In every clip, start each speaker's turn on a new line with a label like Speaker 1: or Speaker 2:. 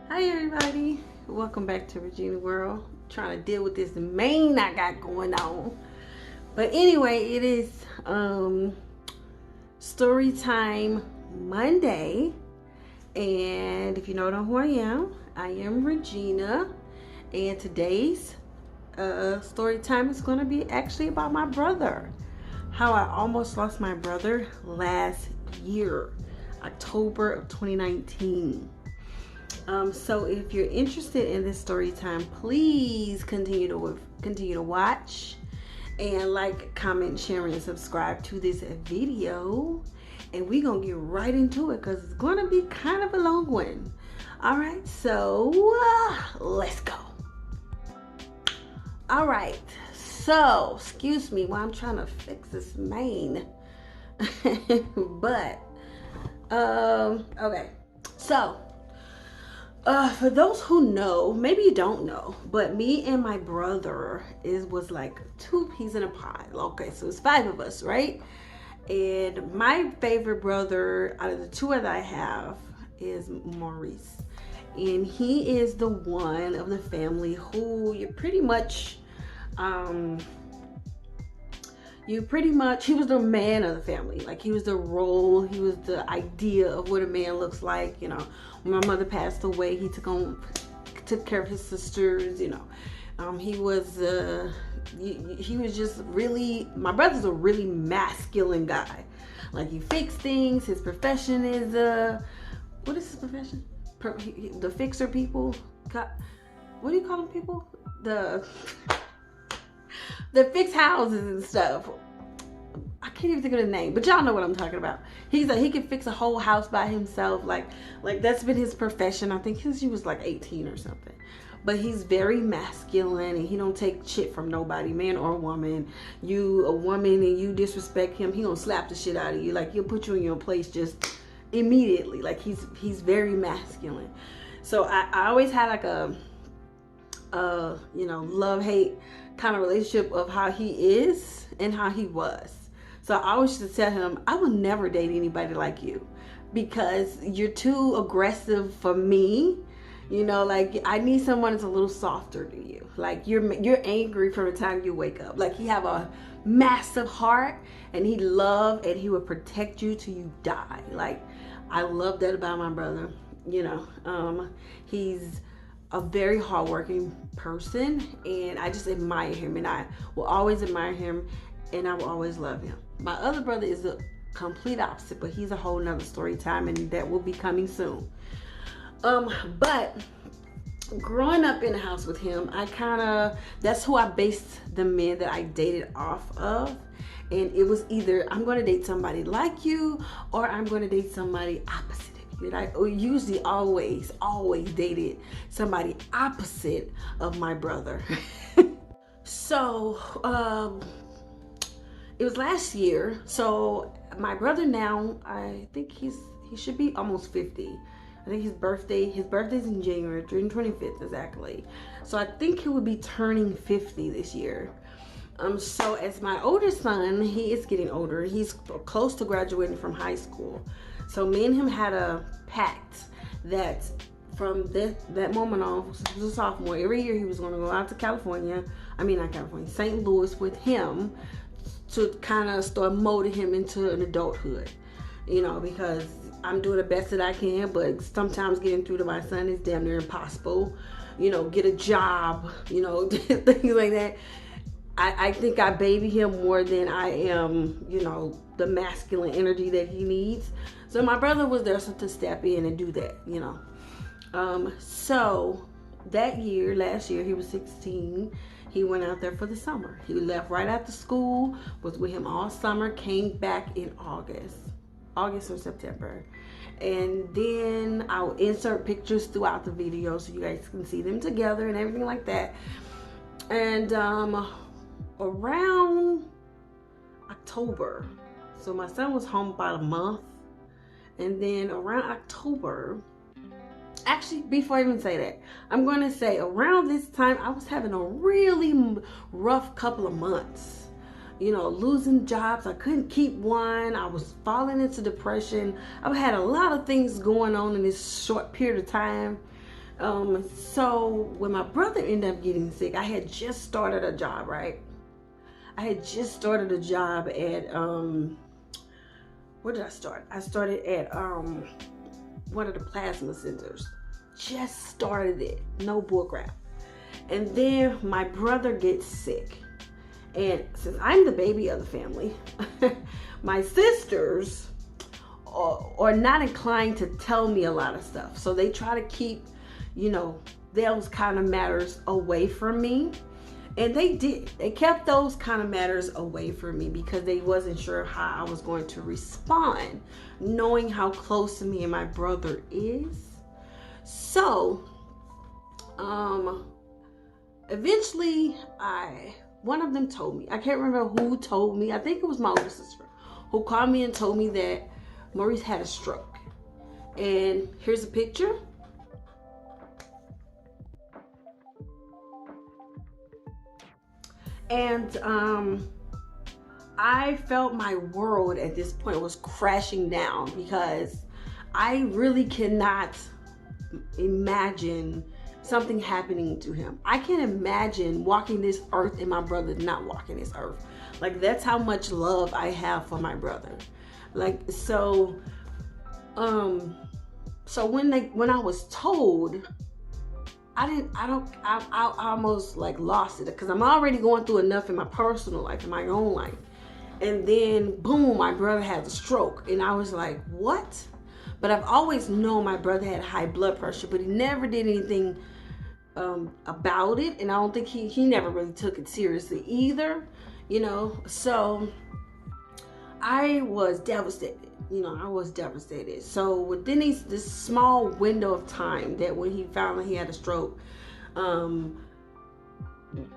Speaker 1: Hi everybody, welcome back to Regina World. Trying to deal with this mane I got going on. But anyway, it is Storytime Monday. And if you don't know who I am Regina. And today's story time is going to be actually about my brother. How I almost lost my brother last year, October of 2019. So if you're interested in this story time, please continue to watch and like, comment, share, and subscribe to this video. And we're gonna get right into it because it's gonna be kind of a long one. All right, so let's go. All right, so excuse me while I'm trying to fix this mane. But okay, so for those who know, maybe you don't know, but me and my brother was like two peas in a pod. Okay, so it's five of us, right? And my favorite brother out of the two that I have is Maurice. And he is the one of the family who he was the man of the family. Like, he was the role, he was the idea of what a man looks like. You know, when my mother passed away, he took care of his sisters. You know, he was just really, my brother's a really masculine guy. Like, he fixed things. His profession is what is his profession? The fixer people. What do you call them people? The fix houses and stuff. I can't even think of the name, but y'all know what I'm talking about. He can fix a whole house by himself. Like that's been his profession, I think, since he was like 18 or something. But he's very masculine and he don't take shit from nobody, man or woman. You a woman and you disrespect him, he gonna slap the shit out of you. Like, he'll put you in your place just immediately. Like, he's very masculine. So I always had like a love-hate kind of relationship of how he is and how he was. So I always used to tell him, I will never date anybody like you because you're too aggressive for me. You know, like, I need someone that's a little softer to you. Like, you're angry from the time you wake up. Like, he have a massive heart and he would protect you till you die. Like, I love that about my brother. You know, he's a very hardworking person and I just admire him, and I will always admire him and I will always love him. My other brother is the complete opposite, but he's a whole nother story time and that will be coming soon. But growing up in the house with him, that's who I based the men that I dated off of. And it was either I'm going to date somebody like you or I'm going to date somebody opposite. I usually always dated somebody opposite of my brother. So it was last year. So my brother now, I think he should be almost 50. I think his birthday's in January, June 25th exactly. So I think he would be turning 50 this year. So as my older son, he is getting older. He's close to graduating from high school. So me and him had a pact that from that moment on, since he was a sophomore, every year he was going to go out to St. Louis with him to kind of start molding him into an adulthood. You know, because I'm doing the best that I can, but sometimes getting through to my son is damn near impossible. You know, get a job, you know, things like that. I think I baby him more than I am, you know, the masculine energy that he needs. So my brother was there to step in and do that, you know. So that year, last year, he was 16. He went out there for the summer. He left right after school, was with him all summer, came back in August or September. And then I'll insert pictures throughout the video so you guys can see them together and everything like that. And around October, so my son was home about a month, and then around October, actually before I even say that, I'm going to say around this time I was having a really rough couple of months. You know, losing jobs, I couldn't keep one, I was falling into depression. I've had a lot of things going on in this short period of time. So when my brother ended up getting sick, I had just started a job, right? I had just started a job at where did I start? I started at one of the plasma centers. Just started it, no bullcrap. And then my brother gets sick. And since I'm the baby of the family, my sisters are not inclined to tell me a lot of stuff. So they try to keep, those kind of matters away from me. And they did. They kept those kind of matters away from me because they wasn't sure how I was going to respond, knowing how close to me and my brother is. So, eventually one of them told me, I can't remember who told me, I think it was my older sister, who called me and told me that Maurice had a stroke. And here's a picture. And I felt my world at this point was crashing down because I really cannot imagine something happening to him. I can't imagine walking this earth and my brother not walking this earth. Like, that's how much love I have for my brother. Like, so when I was told, I almost like lost it because I'm already going through enough in my personal life, in my own life. And then boom, my brother had a stroke. And I was like, what? But I've always known my brother had high blood pressure, but he never did anything about it. And I don't think he never really took it seriously either, So I was devastated. I was devastated. So within this small window of time that when he found he had a stroke, I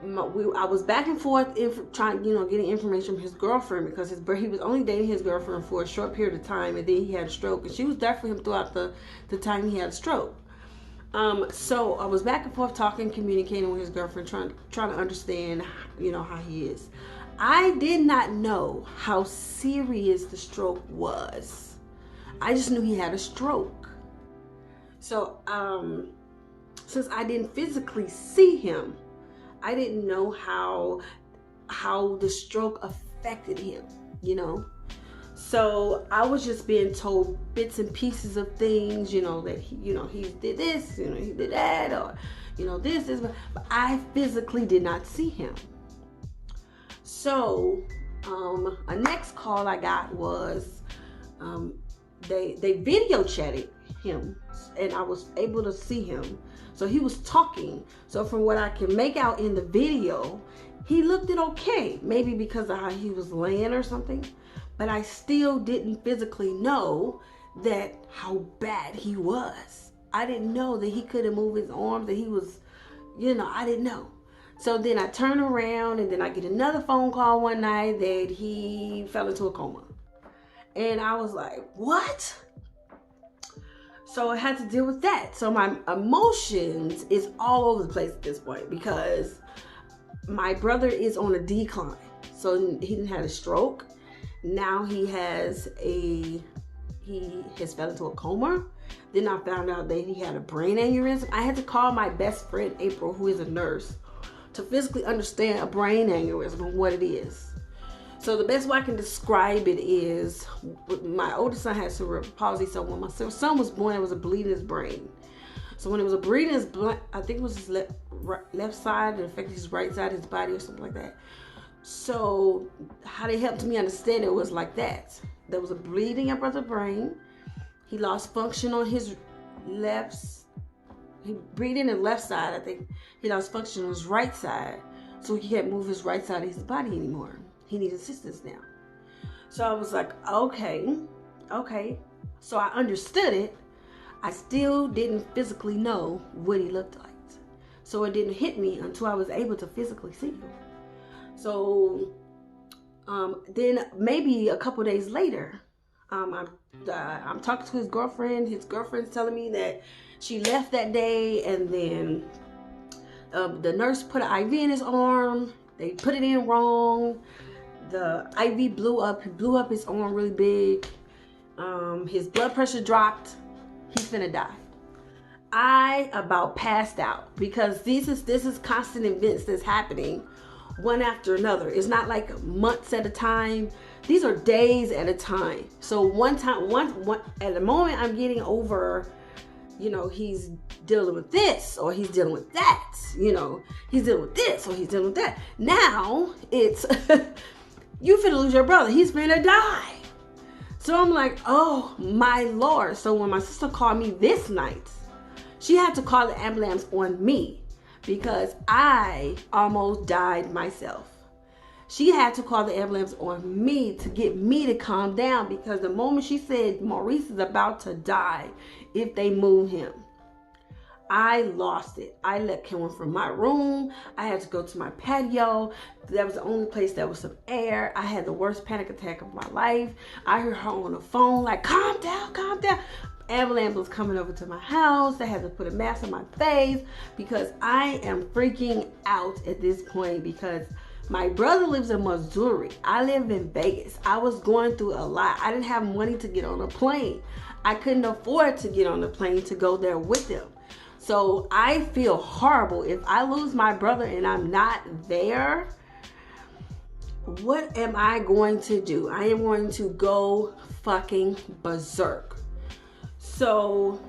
Speaker 1: was back and forth trying, getting information from his girlfriend because he was only dating his girlfriend for a short period of time, and then he had a stroke, and she was there for him throughout the time he had a stroke. So I was back and forth talking, communicating with his girlfriend, trying to understand, how he is. I did not know how serious the stroke was. I just knew he had a stroke. So, since I didn't physically see him, I didn't know how the stroke affected him, So I was just being told bits and pieces of things, that he did this, he did that, or this, but I physically did not see him. So, a next call I got was, they video chatted him, and I was able to see him. So he was talking. So from what I can make out in the video, he looked it okay. Maybe because of how he was laying or something. But I still didn't physically know that how bad he was. I didn't know that he couldn't move his arms, that he was, I didn't know. So then I turn around and then I get another phone call one night that he fell into a coma. And I was like, what? So I had to deal with that. So my emotions is all over the place at this point because my brother is on a decline. So he didn't have a stroke. Now he has fell into a coma. Then I found out that he had a brain aneurysm. I had to call my best friend April, who is a nurse, to physically understand a brain aneurysm and what it is. So the best way I can describe it is, my oldest son had cerebral palsy. So when my son was born, it was a bleed in his brain. So when it was a bleed in his I think it was his left side, it affected his right side of his body or something like that. So how they helped me understand it was like that. There was a bleeding up of the brain. He lost function on his he breathed in his left side, I think. He lost function on his right side. So he can't move his right side of his body anymore. He needs assistance now. So I was like, okay. So I understood it. I still didn't physically know what he looked like. So it didn't hit me until I was able to physically see him. So then maybe a couple days later, I'm talking to his girlfriend. His girlfriend's telling me that she left that day, and then the nurse put an IV in his arm. They put it in wrong. The IV blew up. He blew up his arm really big. His blood pressure dropped. He's finna die. I about passed out because this is constant events that's happening one after another. It's not like months at a time. These are days at a time. So one at the moment I'm getting over, he's dealing with this or he's dealing with that. He's dealing with this or he's dealing with that. Now it's you finna lose your brother. He's finna die. So I'm like, oh my Lord. So when my sister called me this night, she had to call the ambulance on me because I almost died myself. She had to call the ambulance on me to get me to calm down because the moment she said Maurice is about to die if they move him, I lost it. I left him from my room. I had to go to my patio. That was the only place that was some air. I had the worst panic attack of my life. I heard her on the phone like, calm down, calm down. Ambulance was coming over to my house. I had to put a mask on my face because I am freaking out at this point because my brother lives in Missouri. I live in Vegas. I was going through a lot. I didn't have money to get on a plane. I couldn't afford to get on a plane to go there with him. So I feel horrible. If I lose my brother and I'm not there, what am I going to do? I am going to go fucking berserk. So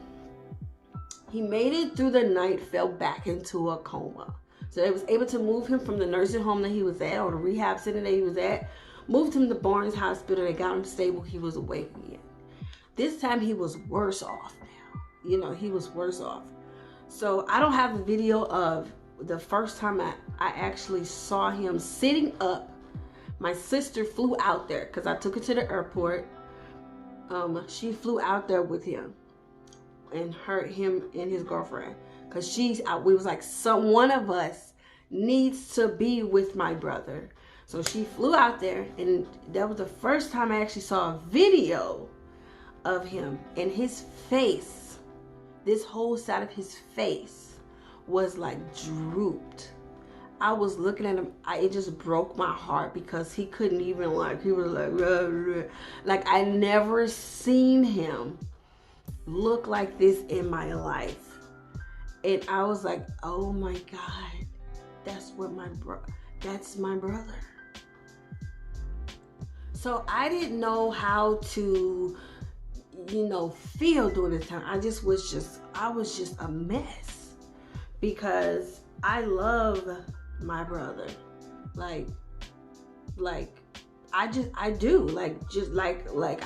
Speaker 1: he made it through the night, fell back into a coma. So they was able to move him from the nursing home that he was at or the rehab center that he was at, moved him to Barnes Hospital. They got him stable. He was awake again. This time he was worse off now. He was worse off. So I don't have a video of the first time I actually saw him sitting up. My sister flew out there because I took her to the airport. She flew out there with him and him and his girlfriend. Because we was like, one of us needs to be with my brother. So she flew out there, and that was the first time I actually saw a video of him. And his face, this whole side of his face was like drooped. I was looking at him, it just broke my heart because he couldn't even he was like, rah, rah. Like I never seen him look like this in my life. And I was like, oh my God, that's my brother. So I didn't know how to, feel during this time. I was just a mess because I love my brother. Like I do. Like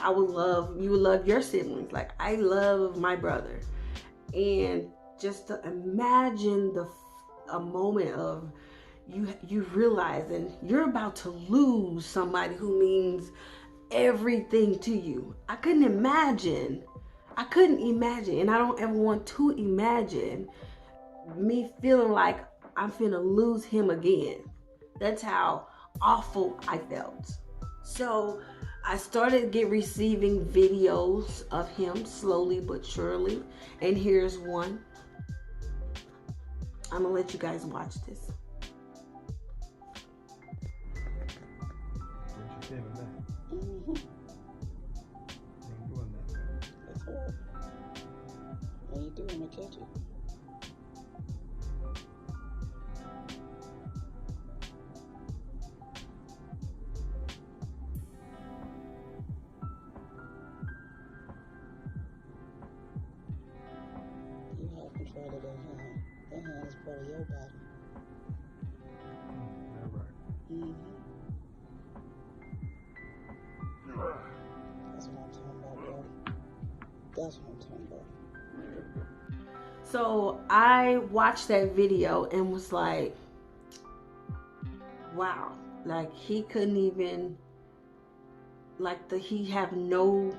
Speaker 1: I would love, you would love your siblings. Like I love my brother. And just to imagine a moment of you realizing you're about to lose somebody who means everything to you. I couldn't imagine, and I don't ever want to imagine me feeling like I'm finna lose him again. That's how awful I felt. So I started receiving videos of him slowly but surely, and here's one. I'm gonna let you guys watch this.
Speaker 2: What you feeling now?
Speaker 3: Mm-hmm.
Speaker 2: Ain't doing that.
Speaker 3: That's hard. What you doing? I'm gonna catch it. You have control of that hand. That hand is part of your body.
Speaker 2: That right.
Speaker 3: Mm-hmm. That's what I'm talking about, bro. That's what I'm talking about.
Speaker 1: So I watched that video and was like, wow, like he couldn't even, he have no,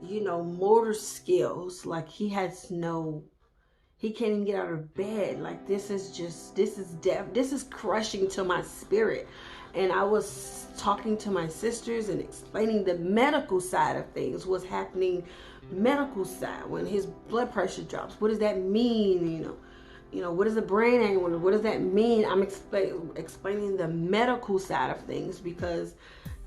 Speaker 1: motor skills. Like he can't even get out of bed. Like this is death. This is crushing to my spirit. And I was talking to my sisters and explaining the medical side of things, what's happening medical side when his blood pressure drops. What does that mean? What is the brain angle? What does that mean? I'm explaining the medical side of things because,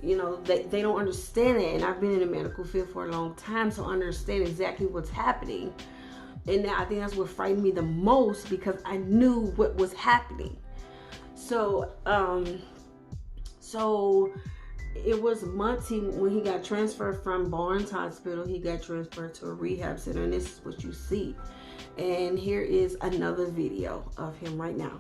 Speaker 1: they don't understand it. And I've been in the medical field for a long time, so I understand exactly what's happening. And I think that's what frightened me the most, because I knew what was happening. So it was months when he got transferred from Barnes Hospital. He got transferred to a rehab center, and this is what you see. And here is another video of him right now.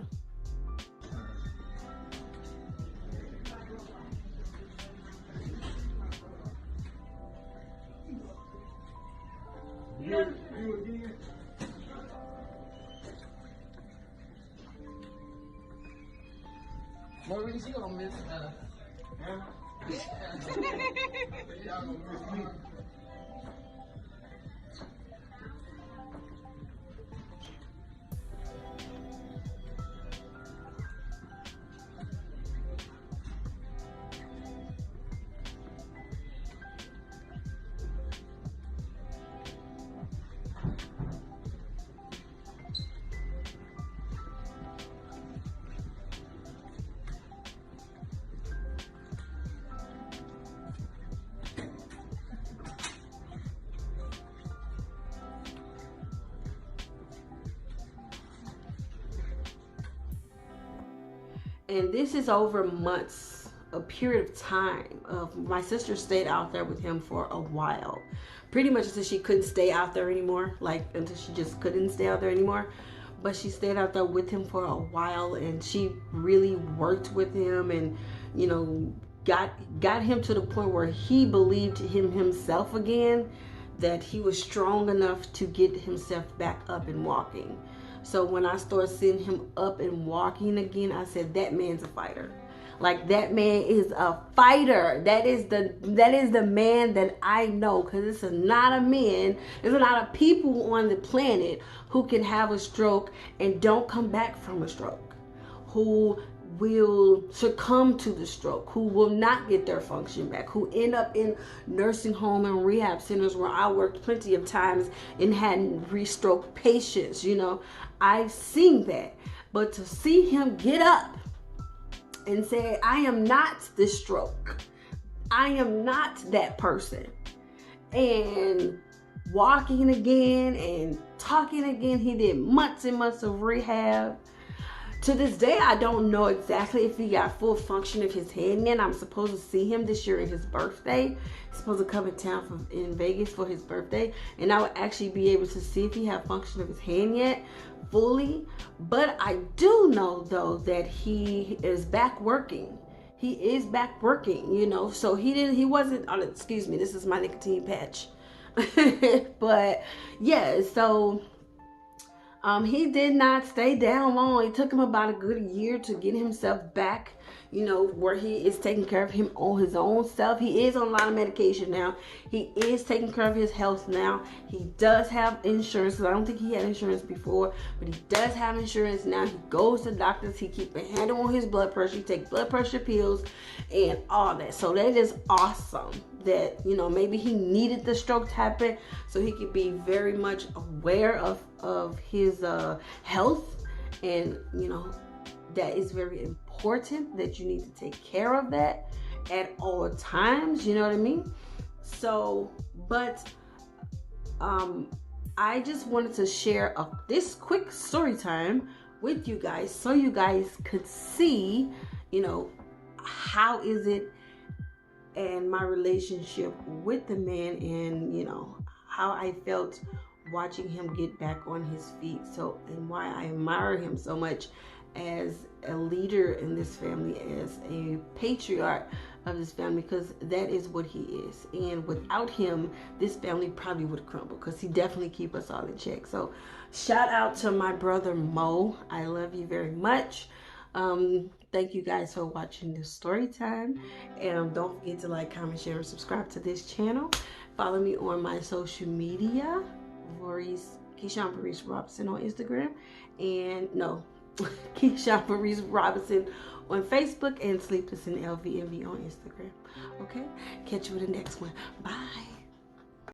Speaker 4: Maurice, you gonna miss
Speaker 1: And this is over months, a period of time. My sister stayed out there with him for a while, pretty much until she couldn't stay out there anymore, like until she just couldn't stay out there anymore. But she stayed out there with him for a while, and she really worked with him, and you know, got him to the point where he believed in himself again, that he was strong enough to get himself back up and walking. So when I started seeing him up and walking again, I said, that man's a fighter. Like, that man is a fighter. That is the man that I know, because it's not a man, there's a lot of people on the planet who can have a stroke and don't come back from a stroke, who will succumb to the stroke, who will not get their function back, who end up in nursing home and rehab centers, where I worked plenty of times and had re-stroke patients. You know, I've seen that. But to see him get up and say, I am not the stroke, I am not that person, and walking again and talking again. He did months and months of rehab. To this day, I don't know exactly if he got full function of his hand yet. I'm supposed to see him this year in his birthday. He's supposed to come in town in Vegas for his birthday, and I will actually be able to see if he had function of his hand yet fully. But I do know, though, that he is back working. He is back working, you know. So he wasn't on, excuse me, this is my nicotine patch. But yeah, so he did not stay down long. It took him about a good year to get himself back, you know, where he is taking care of him on his own self. He is on a lot of medication now. He is taking care of his health now. He does have insurance, because I don't think he had insurance before, but he does have insurance now. He goes to doctors. He keeps a handle on his blood pressure. He takes blood pressure pills and all that. So that is awesome that, you know, maybe he needed the stroke to happen so he could be very much aware of his health. And, you know, that is very important, that you need to take care of that at all times, you know what I mean? So, but I just wanted to share this quick story time with you guys, so you guys could see, you know, how is it and my relationship with the man, and you know, how I felt watching him get back on his feet. So, and why I admire him so much as a leader in this family, as a patriarch of this family, because that is what he is. And without him, this family probably would crumble, because he definitely keep us all in check. So shout out to my brother Mo. I love you very much. Thank you guys for watching this story time, and don't forget to like, comment, share, and subscribe to this channel. Follow me on my social media, Keyshawn Maurice Robinson on Instagram, and no, Keyshawn Maurice Robinson on Facebook, and Sleepless in LVMV on Instagram. Okay, catch you in the next one. Bye.